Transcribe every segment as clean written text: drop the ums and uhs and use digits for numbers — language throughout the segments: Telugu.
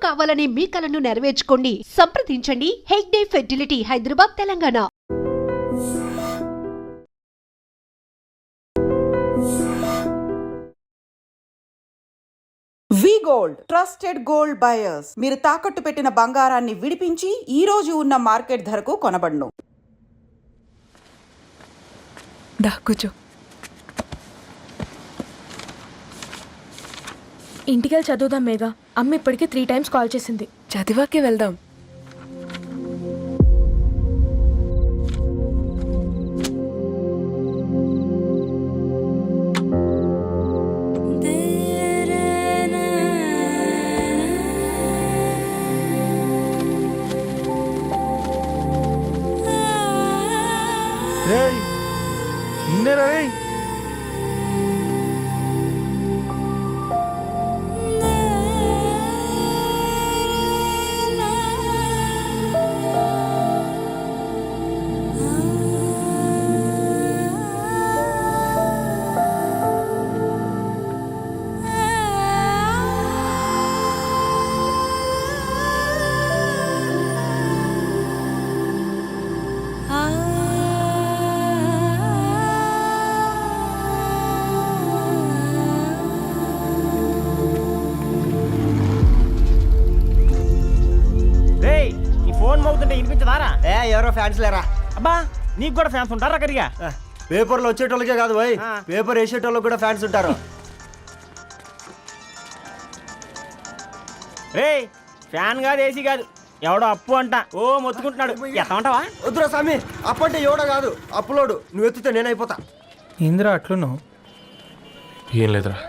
కావాలనే మీ కలను నెరవేర్చుకోండి. సంప్రదించండి హెగ్డే ఫెర్టిలిటీ, హైదరాబాద్, తెలంగాణ. వి గోల్డ్, ట్రస్టెడ్ గోల్డ్ బయర్స్. మీరు తాకట్టు పెట్టిన బంగారాన్ని విడిపించి ఈ రోజు ఉన్న మార్కెట్ ధరకు కొనబడును. కూర్చో. ఇంటికెళ్ళి చదువుదాం మేఘా. అమ్మ ఇప్పటికే 3 times కాల్ చేసింది. చదివాకే వెళ్దాం. వినిపించదారా? ఎవరో ఫ్యాన్స్ లేరా? అబ్బా, నీకు కూడా ఫ్యాన్స్ ఉంటారా? కరిగా పేపర్లో వచ్చేటోళ్ళకే కాదు పోయి, పేపర్ వేసేటోళ్ళకి కూడా ఫ్యాన్స్ ఉంటారు. రే, ఫ్యాన్ కాదు, ఏసీ కాదు, ఎవడో అప్పు అంట ఓ మొత్తుకుంటున్నాడు. ఎత్తమంటావా? వద్దురా స్వామి, అప్పు అంటే ఎవడో కాదు, అప్పులోడు. నువ్వు ఎత్తుతే నేనైపోతా. ఏందిరా అట్లున్నావు? ఏం లేదురా.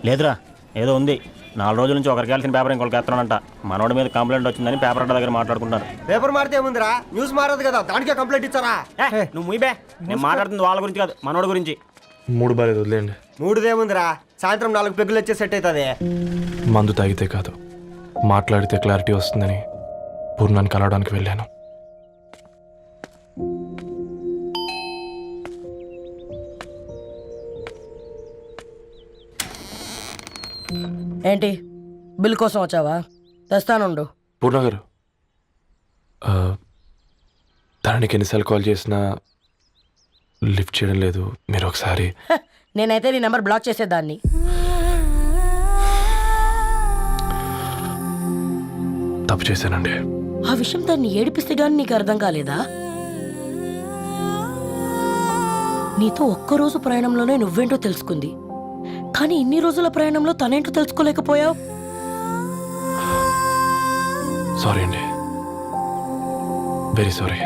లేదురా, ఏదో ఉంది. 4 రోజుల నుంచి ఒకరికి వెళ్ళిన పేపర్ ఇంకొకరికి ఎత్తనంట. మనోడి మీద కంప్లైంట్ వచ్చిందని పేపర్ అడ్డ దగ్గర మాట్లాడుకుంటారు. పేపర్ మారితే ఏముందిరా, న్యూస్ మారదు కదా, దానికే కంప్లైంట్ ఇచ్చారా? నువ్వు ముయ్యబే, నేను మాట్లాడుతుంది వాళ్ళ గురించి కాదు, మనోడి గురించి. మూడు బాలేదు, వదిలేండి. మూడుదేముందిరా, సాయంత్రం 4 పెగ్గులు వచ్చే సెట్ అవుతుంది. మందు తాగితే కాదు, మాట్లాడితే క్లారిటీ వస్తుందని పూర్ణాన్ని కలవడానికి వెళ్ళాను. ఏంటి, బిల్ కోసం వచ్చావా? తెస్తానుండు. పూర్ణ గారు, తనకి ఎన్నిసార్లు కాల్ చేసినా లిఫ్ట్ చేయడం లేదు. మీరు ఒకసారి. నేనైతే నీ నెంబర్ బ్లాక్ చేసేదాన్ని. తప్పు చేశానండి. ఆ విషయం తన్ని ఏడిపిస్తే గానీ నీకు అర్థం కాలేదా? నీతో ఒక్కరోజు ప్రయాణంలోనే నువ్వేంటో తెలుసుకుంది, కానీ ఇన్ని రోజుల ప్రయాణంలో తనేంటో తెలుసుకోలేకపోయావు. సారీ అండి, వెరీ సారీ.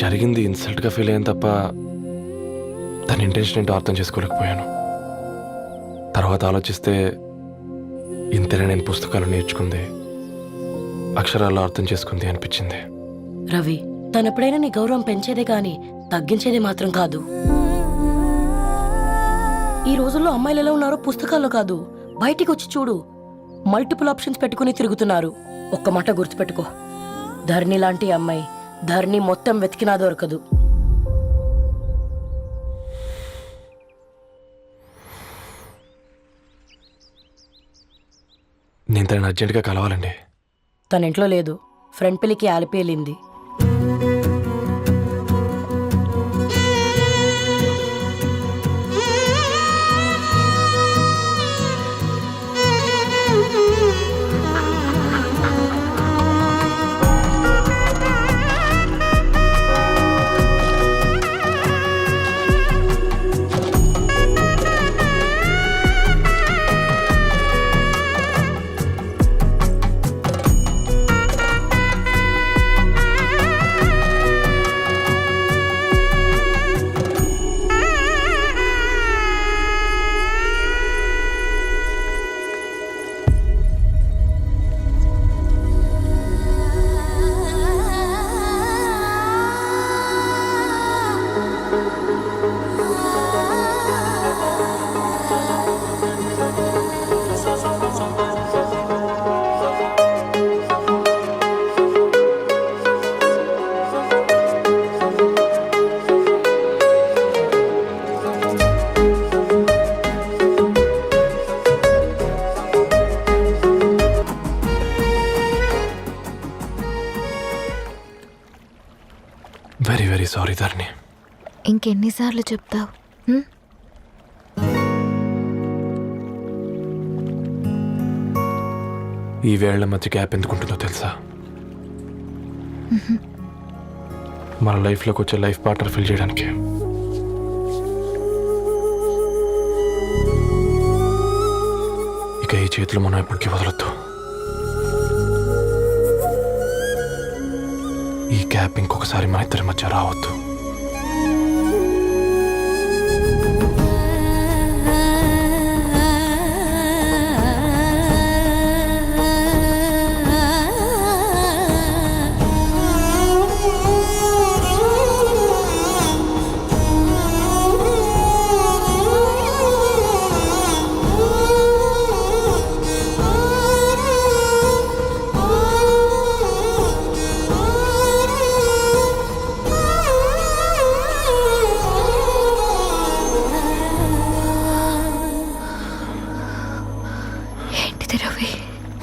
జరిగింది ఇన్సల్ట్గా ఫీల్ అయ్యాను తప్ప తన ఇంటెన్షన్ ఏంటో అర్థం చేసుకోలేకపోయాను. తర్వాత ఆలోచిస్తే ఇంతనే నేను పుస్తకాలు నేర్చుకుంది, అక్షరాల్లో అర్థం చేసుకుంది అనిపించింది. రవి, తనెప్పుడైనా నీ గౌరవం పెంచేదే కానీ తగ్గించేదే మాత్రం కాదు. ఈ రోజుల్లో అమ్మాయిలు ఎలా ఉన్నారో పుస్తకాల్లో కాదు, బయటికి వచ్చి చూడు. మల్టిపుల్ ఆప్షన్స్ పెట్టుకుని తిరుగుతున్నారు. ఒక్క మాట గుర్తుపెట్టుకో, ధరణి లాంటి అమ్మాయి ధరణి మొత్తం వెతికినా దొరకదు. నేను తనని అర్జెంటుగా కలవాలండి. తన ఇంట్లో లేదు, ఫ్రెండ్ పెళ్లికి ఆలిపేలింది. సారీ ధరణి. ఇంకెన్నిసార్లు చెప్తావు? ఈ వేళ్ల మధ్య గ్యాప్ ఎందుకుంటుందో తెలుసా? మన లైఫ్లోకి వచ్చే లైఫ్ పార్ట్నర్ ఫిల్ చేయడానికి. ఇక ఈ చేతులు మనం ఎప్పటికీ వదలొద్దు. ఈ గ్యాప్ ఇంకొకసారి మన ఇద్దరి మధ్య రావద్దు.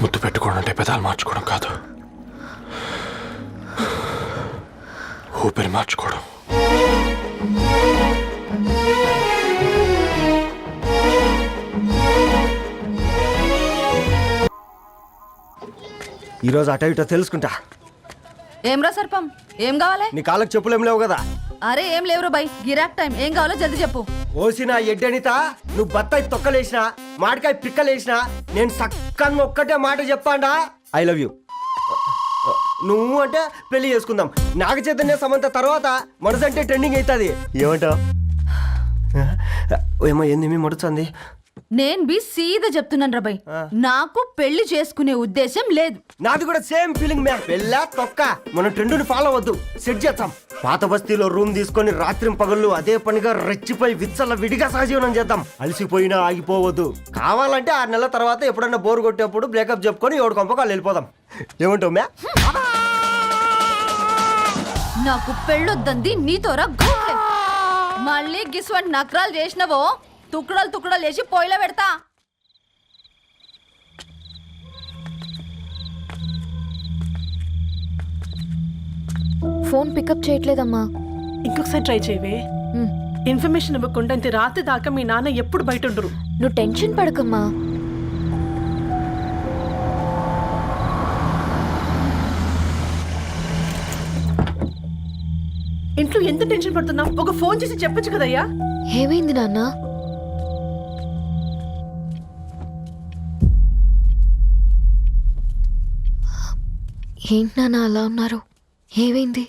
ముద్దు పెట్టుకోవడం అంటే పెదాలు మార్చుకోవడం కాదు, ఊపిరి మార్చుకోవడం. ఈరోజు అటో ఇటో తెలుసుకుంటా. ఏమ్రా సర్పం, ఏం కావాలి? నీ కాళ్ళకి చెప్పులు ఏం లేవు కదా? అరే ఏం లేవురా బై, గిరాక్ టైం. ఏం కావాలో జల్దీ చెప్పు. ఓసిన ఎడ్డనిత, నువ్వు బత్తాయి తొక్కలేసినా మాడికాయ పిక్కలేసినా నేను సక్కగా ఒక్కటే మాట చెప్పాడా, ఐ లవ్ యూ. నువ్వు అంటే పెళ్లి చేసుకుందాం. నాగ చైతన్య సమంత తర్వాత మనసు అంటే ట్రెండింగ్ అవుతుంది. ఏమంటావు? ఏమో ఏంది మీ మొడుచుంది? నేను బి సీదా చెప్తున్నాను రా బై, నాకు పెళ్లి చేసుకునే ఉద్దేశం లేదు. నాది కూడా సేమ్ ఫీలింగ్ మ్యామ్. పెళ్ళా తొక్క, మనం ట్రెండ్ని ఫాలో అవద్దు, సెట్ చేద్దాం. పాత బస్తీలో రూమ్ తీసుకొని రాత్రి పగళ్ళు అదే పనిగా రెచ్చిపోయి విచ్చల విడిగా సహజీవనం చేద్దాం. అలసిపోయినా ఆగిపోవద్దు. కావాలంటే 6 నెలల తర్వాత ఎప్పుడన్నా బోర్ కొట్టేప్పుడు బ్రేకప్ చెప్పుకొని ఎవడు కొంపకు వాళ్ళు వెళ్ళిపోదాం. ఏమంటావు మ్యా? నాకు పెళ్ళొద్దంది నీతోరా గూట్లే. మళ్ళీ గిస్వంటి నకరాలు చేసినవో తుక్కడలు తుక్కడలు వేసి పొయ్యిలో పెడతా. ఫోన్ పికప్ చేయట్లేదమ్మా. ఇంకొకసారి ట్రై చేయవే. ఇన్ఫర్మేషన్ ఇవ్వకుండా ఇంత రాత్రి దాకా మీ నాన్న ఎప్పుడు బయట ఉండరు. నువ్వు టెన్షన్ పడకమ్మా. ఇంట్లో ఎంత టెన్షన్ పడుతున్నావు? ఒక ఫోన్ చేసి చెప్పొచ్చు కదయ్యా. ఏమైంది నాన్న? ఏంటి నాన్న అలా ఉన్నారు? ఏమైంది?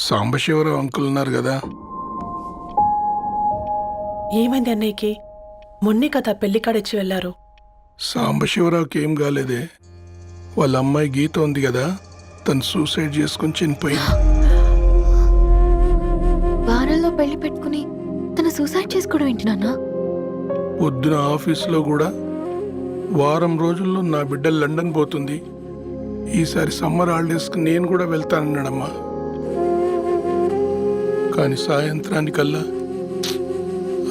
సాంబశివరావు అంకుల్ ఉన్నారు కదా, ఏమైంది అన్నయ్యకి? మొన్నే కదా పెళ్లి కాడొచ్చి వెళ్ళారు. సాంబశివరావుకి ఏం కాలేదే. వాళ్ళ అమ్మాయి గీత ఉంది కదా, తను సూసైడ్ చేసుకుని చనిపోయింది. వారంలో పెళ్లి పెట్టుకుని తను సూసైడ్ చేసుకోవడం ఏంటి నాన్న? పొద్దున ఆఫీసులో కూడా వారం రోజుల్లో నా బిడ్డ లండన్ పోతుంది, ఈసారి సమ్మర్ హాలిడేస్కి నేను కూడా వెళ్తానన్నాడమ్మా. కానీ సాయంత్రానికల్లా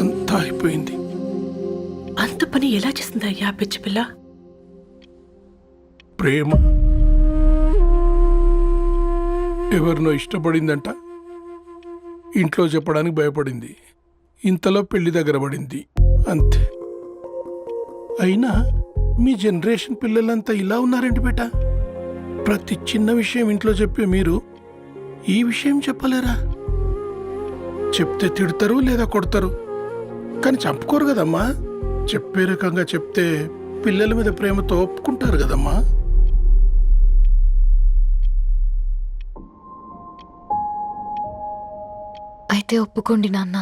అంతా అయిపోయింది. అంత పని ఎలా చేసింది అయ్యా పిచ్చి పిల్ల? ప్రేమ. ఎవరినో ఇష్టపడిందంట, ఇంట్లో చెప్పడానికి భయపడింది. ఇంతలో పెళ్లి దగ్గర పడింది, అంతే. అయినా మీ జనరేషన్ పిల్లలంతా ఇలా ఉన్నారేంటి బేట? ప్రతి చిన్న విషయం ఇంట్లో చెప్పే మీరు ఈ విషయం చెప్పలేరా? చెప్తే తిడతారు లేదా కొడతారు, కానీ చంపుకోరు కదమ్మా. చెప్పే రకంగా చెప్తే పిల్లల మీద ప్రేమతో ఒప్పుకుంటారు కదమ్మా. అయితే ఒప్పుకోండి నాన్న.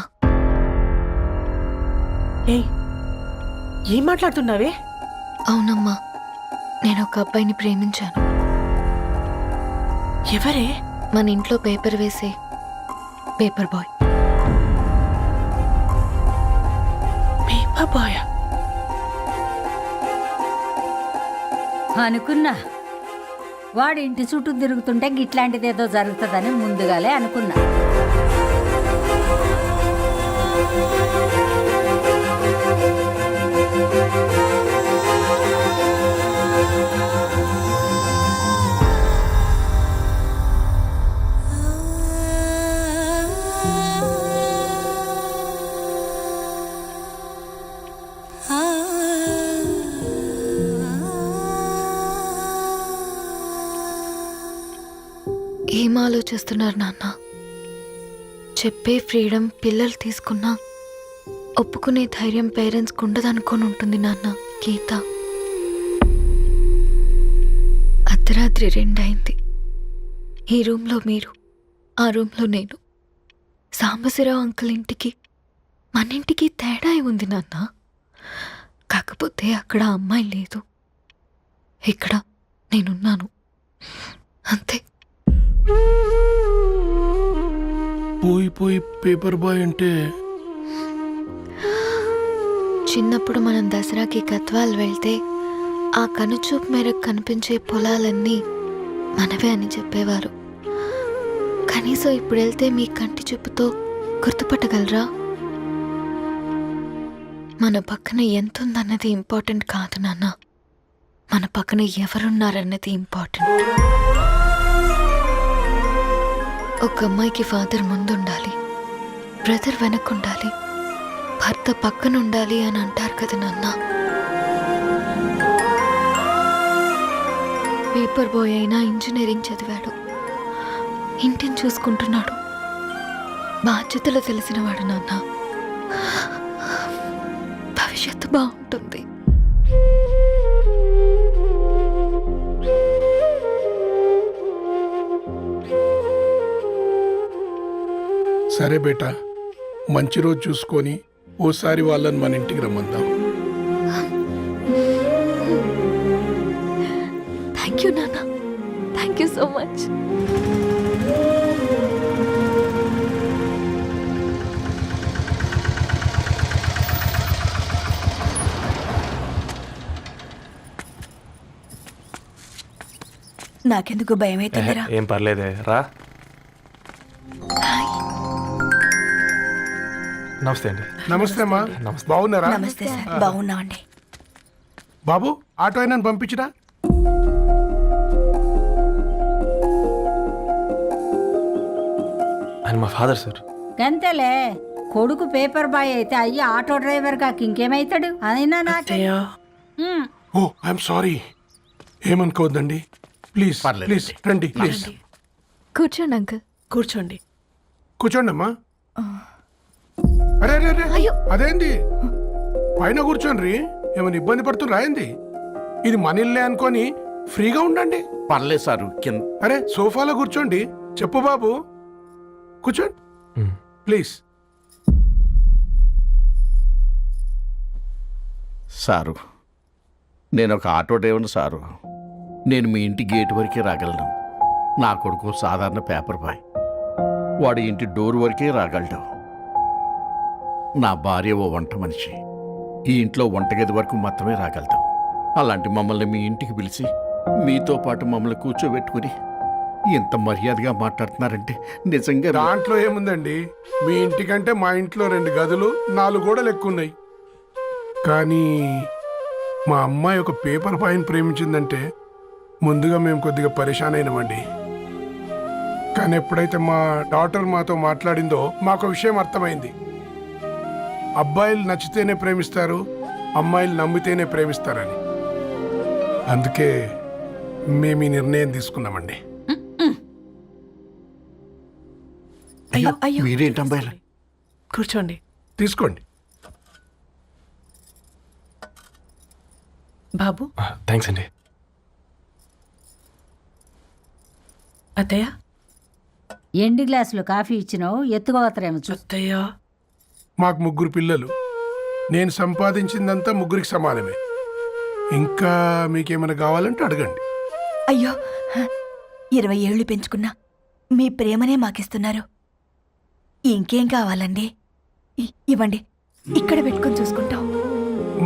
ఏం మాట్లాడుతున్నావే? అవునమ్మా, నేను ఒక అబ్బాయిని ప్రేమించాను. ఎవరే? మన ఇంట్లో పేపర్ వేసే పేపర్ బాయ్. పేపర్ బాయ్ అనుకున్నా, వాడి ఇంటి చుట్టూ తిరుగుతుంటే గిట్లాంటిది ఏదో జరుగుతుందని ముందుగాలే అనుకున్నా. ఆలోచిస్తున్నారు నాన్న. చెప్పే ఫ్రీడమ్ పిల్లలు తీసుకున్నా ఒప్పుకునే ధైర్యం పేరెంట్స్కి ఉండదనుకొని ఉంటుంది నాన్న. గీత అర్ధరాత్రి 2 అయింది. ఈ రూమ్లో మీరు, ఆ రూమ్లో నేను. సాంబశివరావు అంకుల్ ఇంటికి మన ఇంటికి తేడా ఉంది నాన్న. కాకపోతే అక్కడ అమ్మాయి లేదు, ఇక్కడ నేనున్నాను, అంతే. పోయి పేపర్ బాయ్ అంటే చిన్నప్పుడు మనం దసరాకి గద్వాల్ వెళ్తే ఆ కనుచూపు మేరకు కనిపించే పొలాలన్నీ మనవే అని చెప్పేవారు. కనీసం ఇప్పుడు వెళ్తే మీ కంటి చూపుతో గుర్తుపట్టగలరా? మన పక్కన ఎంతుందన్నది ఇంపార్టెంట్ కాదు నాన్న, మన పక్కన ఎవరున్నారన్నది ఇంపార్టెంట్. ఒక అమ్మాయికి ఫాదర్ ముందుండాలి, బ్రదర్ వెనకుండాలి, భర్త పక్కన ఉండాలి అని అంటారు కదా నాన్న. పేపర్ బాయ్ అయినా ఇంజనీరింగ్ చదివాడు, ఇంటిని చూసుకుంటున్నాడు, బాధ్యతలు తెలిసినవాడు నాన్న. భవిష్యత్తు బాగుంటుంది. సరే బేటా, మంచి రోజు చూసుకొని ఓసారి వాళ్ళని మన ఇంటికి రమ్మందాం. థ్యాంక్ యూ నాన్న, థ్యాంక్ యూ సో మచ్. నాకెందుకు భయం అవుతుందిరా. ఏం పర్లేదే, రా. నమస్తే అండి. నమస్తే అమ్మా, బాగున్నారా? నమస్తే సార్, బాగున్నామండి. బాబు, ఆటో అయినా పంపించినా? ఆయన మా ఫాదర్ సార్. గంతేలే, కొడుకు పేపర్ బాయ్ అయితే అయ్యి ఆటో డ్రైవర్ కాకి ఇంకేమైతాడు? అయినా నాకే ఓ ఐఎమ్ సారీ, ఏమనుకోవద్దండి. ప్లీజ్ ప్లీజ్ రండి, ప్లీజ్ కూర్చోండి అంకుల్. కూర్చోండి. కూర్చోండి అమ్మా. అరే అరే అరే, అదేంది పైన కూర్చోండి, ఏమైనా ఇబ్బంది పడుతున్నా ఏంది? ఇది మన ఇల్లే అనుకొని ఫ్రీగా ఉండండి. పర్లేదు సారు, కింద. అరే సోఫాలో కూర్చోండి. చెప్పు బాబు, కూర్చోండి ప్లీజ్. సారు, నేను ఒక ఆటో డ్రైవర్ని సారు. నేను మీ ఇంటి గేట్ వరకే రాగలను. నా కొడుకు సాధారణ పేపర్ బాయ్, వాడి ఇంటి డోర్ వరకే రాగలడు. నా భార్య ఓ వంట మనిషి, ఈ ఇంట్లో వంటగది వరకు మాత్రమే రాగలదు. అలాంటి మమ్మల్ని మీ ఇంటికి పిలిచి మీతో పాటు మమ్మల్ని కూర్చోబెట్టుకుని ఎంత మర్యాదగా మాట్లాడుతున్నారంటే నిజంగా. దాంట్లో ఏముందండి, మీ ఇంటికంటే మా ఇంట్లో 2 గదులు 4 గోడలు ఎక్కువ ఉన్నాయి. కానీ మా అమ్మాయి ఒక పేపర్ బాయ్ని ప్రేమించిందంటే ముందుగా మేము కొద్దిగా పరేషాన్ అయినామండి. కానీ ఎప్పుడైతే మా డాటర్ మాతో మాట్లాడిందో మాకు విషయం అర్థమైంది. అబ్బాయిలు నచ్చితేనే ప్రేమిస్తారు, అమ్మాయిలు నమ్మితేనే ప్రేమిస్తారని. అందుకే మేము ఈ నిర్ణయం తీసుకున్నామండి. అయ్యో మీరేంటి అమ్మాయిలు? కూర్చోండి. తీసుకోండి. బాబు. థ్యాంక్స్ అండి. అత్తయ్య, ఎండి గ్లాసులో కాఫీ ఇచ్చినావు, ఎత్తుకోవతరేమో చూ. అత్తయ్య. మాకు 3 పిల్లలు, నేను సంపాదించిందంతా 3కి సమానమే. ఇంకా మీకేమైనా కావాలంటే అడగండి. అయ్యో, 20 ఏళ్ళు పెంచుకున్నా మీ ప్రేమనే మాకిస్తున్నారు. ఇంకేం కావాలండి? ఇవ్వండి, ఇక్కడ పెట్టుకొని చూసుకుంటాం.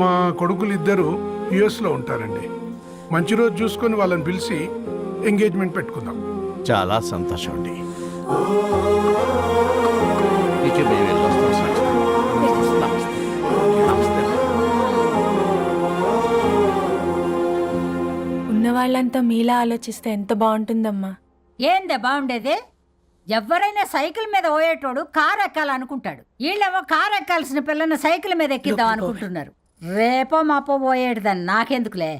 మా కొడుకులు 2 యుఎస్లో ఉంటారండి. మంచి రోజు చూసుకొని వాళ్ళని పిలిచి ఎంగేజ్మెంట్ పెట్టుకుందాం. చాలా సంతోషం అండి. ఇక మేము వెళ్ళొస్తాం సార్. నమస్తే. నమస్తే. ఉన్న వాళ్ళంతా మీలా ఆలోచిస్తే ఎంత బాగుంటుందమ్మా. ఏందే బాగుండేది? ఎవరైనా సైకిల్ మీద పోయేటోడు కారు ఎక్కాలనుకుంటాడు. వీళ్ళేమో కారు ఎక్కాల్సిన పిల్లని సైకిల్ మీద ఎక్కిద్దాం అనుకుంటున్నారు. రేపో మాపో పోయేటిదని నాకెందుకులే.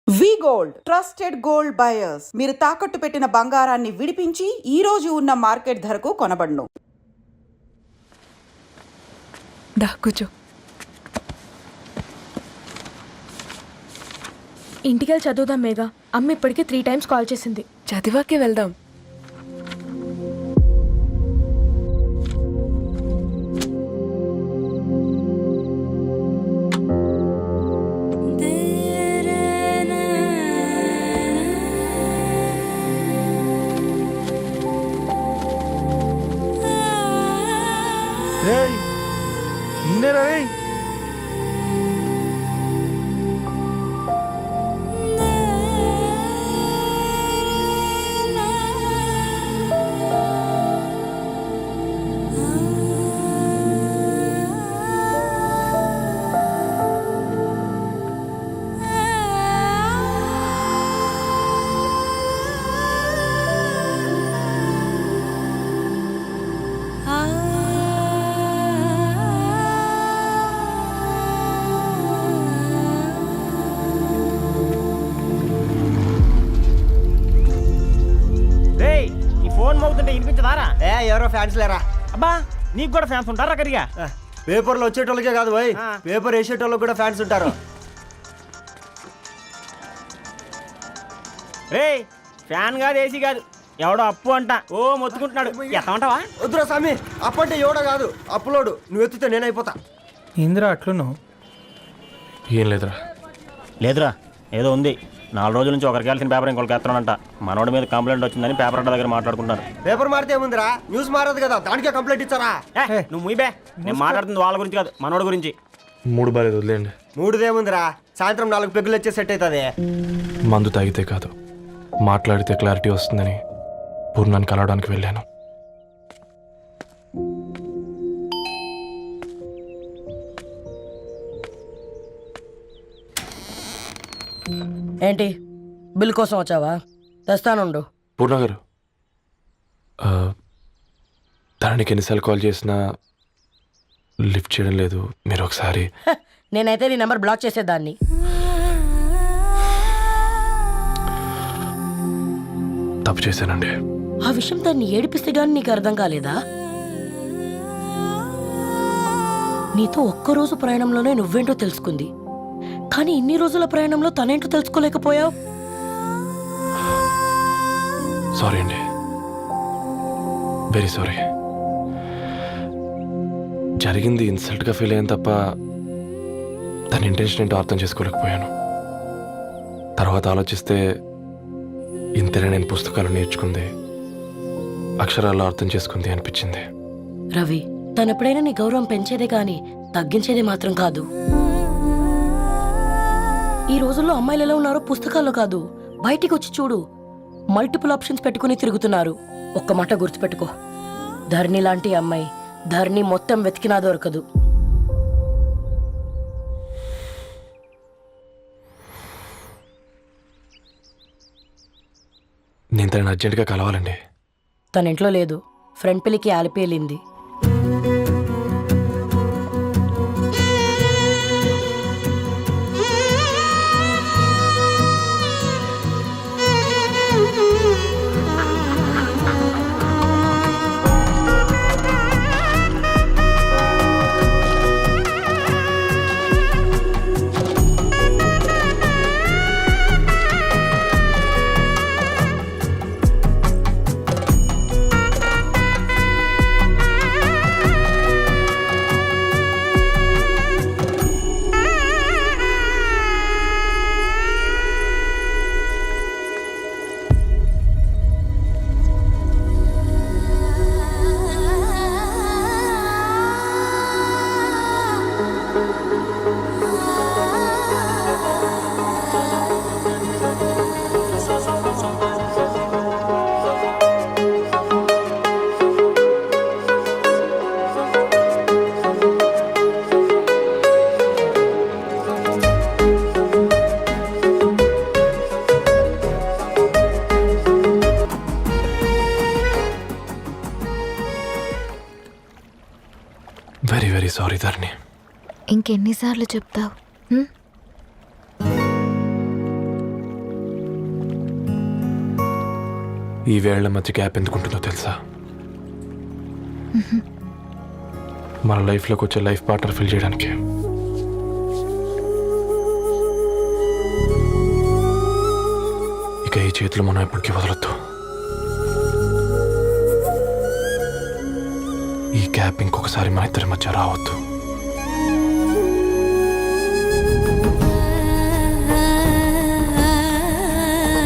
వి గోల్డ్ ట్రస్టెడ్ గోల్డ్ బయర్స్ మీరు తాకట్టు పెట్టిన బంగారాన్ని విడిపించి ఈ రోజు ఉన్న మార్కెట్ ధరకు కొనబడును. దా కూర్చో. ఇంటికెళ్ళి చదువుదాం మేఘా. అమ్మ ఇప్పటికే 3 times కాల్ చేసింది. చదివాకే వెళ్దాం. రేయ్ ఈ ఫోన్ మోగుతుంటే వినిపించదారా? ఎవరో ఫ్యాన్స్ లేరా? అబ్బా నీకు కూడా ఫ్యాన్స్ ఉంటారా కరిగా? పేపర్లో వచ్చేటోళ్ళకే కాదు పోయి, ఆ. పేపర్ వేసేటోళ్ళకి కూడా ఫ్యాన్స్ ఉంటారు. రేయ్ ఫ్యాన్ కాదు ఏసీ కాదు, ఎవడో అప్పు అంట ఓ మొత్తుకుంటున్నాడు. ఎత్తమంటావా? వద్దురా స్వామి, అప్పంటే ఎవడో కాదు అప్పులోడు, నువ్వు ఎత్తుతే నేనైపోతా. ఇందిరా అట్లను ఏం లేదురా. లేదురా ఏదో ఉంది. 4 రోజుల నుంచి ఒకరికి వెళ్ళిన పేపర్ ఇంకొకరికి ఎత్తానంట. మనోడి మీద కంప్లైంట్ వచ్చిందని పేపర్ అడ్డ దగ్గర మాట్లాడుకుంటారు. పేపర్ మారితే ఏముందిరా, న్యూస్ మారదు కదా, దానికే కంప్లైంట్ ఇచ్చారా? నువ్వు ముయ్యబే, నేను మాట్లాడుతుంది వాళ్ళ గురించి కాదు మనోడి గురించి. మూడు బాలేదు, వదిలేండి. మూడుదేముందిరా, సాయంత్రం 4 పెగ్గులు వచ్చే సెట్ అవుతుంది. మందు తాగితే కాదు, మాట్లాడితే క్లారిటీ వస్తుందని పూర్ణాన్ని కలవడానికి వెళ్ళాను. ఏంటి బిల్ కోసం వచ్చావా? తెస్తానుండు. పూర్ణ గారు, తనకి ఎన్నిసార్లు కాల్ చేసినా లిఫ్ట్ చేయడం లేదు. మీరు ఒకసారి నేనైతే నీ నెంబర్ బ్లాక్ చేసేదాన్ని. తప్పు చేశానండి. ఆ విషయం దాన్ని ఏడిపిస్తే గానీ నీకు అర్థం కాలేదా? నీతో ఒక్కరోజు ప్రయాణంలోనే నువ్వేంటో తెలుసుకుంది, కానీ ఇన్ని రోజుల ప్రయాణంలో తనేంటో తెలుసుకోలేకపోయావు. సారీ అండి, వెరీ సారీ. జరిగింది ఇన్సల్ట్గా ఫీల్ అయ్యాను తప్ప తన ఇంటెన్షన్ ఏంటో అర్థం చేసుకోలేకపోయాను. తర్వాత ఆలోచిస్తే ఇంతనే నేను పుస్తకాలు నేర్చుకుంది, అక్షరాల్లో అర్థం చేసుకుంది అనిపించింది. రవి, తనెప్పుడైనా నీ గౌరవం పెంచేదే గాని తగ్గించేదే మాత్రం కాదు. ఈ రోజుల్లో అమ్మాయిలు ఎలా ఉన్నారో పుస్తకాల్లో కాదు, బయటికి వచ్చి చూడు. మల్టిపుల్ ఆప్షన్స్ పెట్టుకుని తిరుగుతున్నారు. ఒక్క మాట గుర్తుపెట్టుకో, ధరణి లాంటి అమ్మాయి ధరణి మొత్తం వెతికినా దొరకదు. నేను తనని అర్జెంటుగా కలవాలండి. తన ఇంట్లో లేదు, ఫ్రెండ్ పెళ్లికి ఆలిపేలింది. వెరీ వెరీ సారీ ధరణి. ఇంకెన్నిసార్లు చెప్తావు? ఈ వేళ్ల మధ్య గ్యాప్ ఎందుకుంటుందో తెలుసా? మన లైఫ్లోకి వచ్చే లైఫ్ పార్ట్నర్ ఫిల్ చేయడానికి. ఇక ఈ చేతులు మనం ఎప్పటికీ వదలొద్దు. ఈ గ్యాప్ ఇంకొకసారి మన ఇద్దరి మధ్య రావద్దు.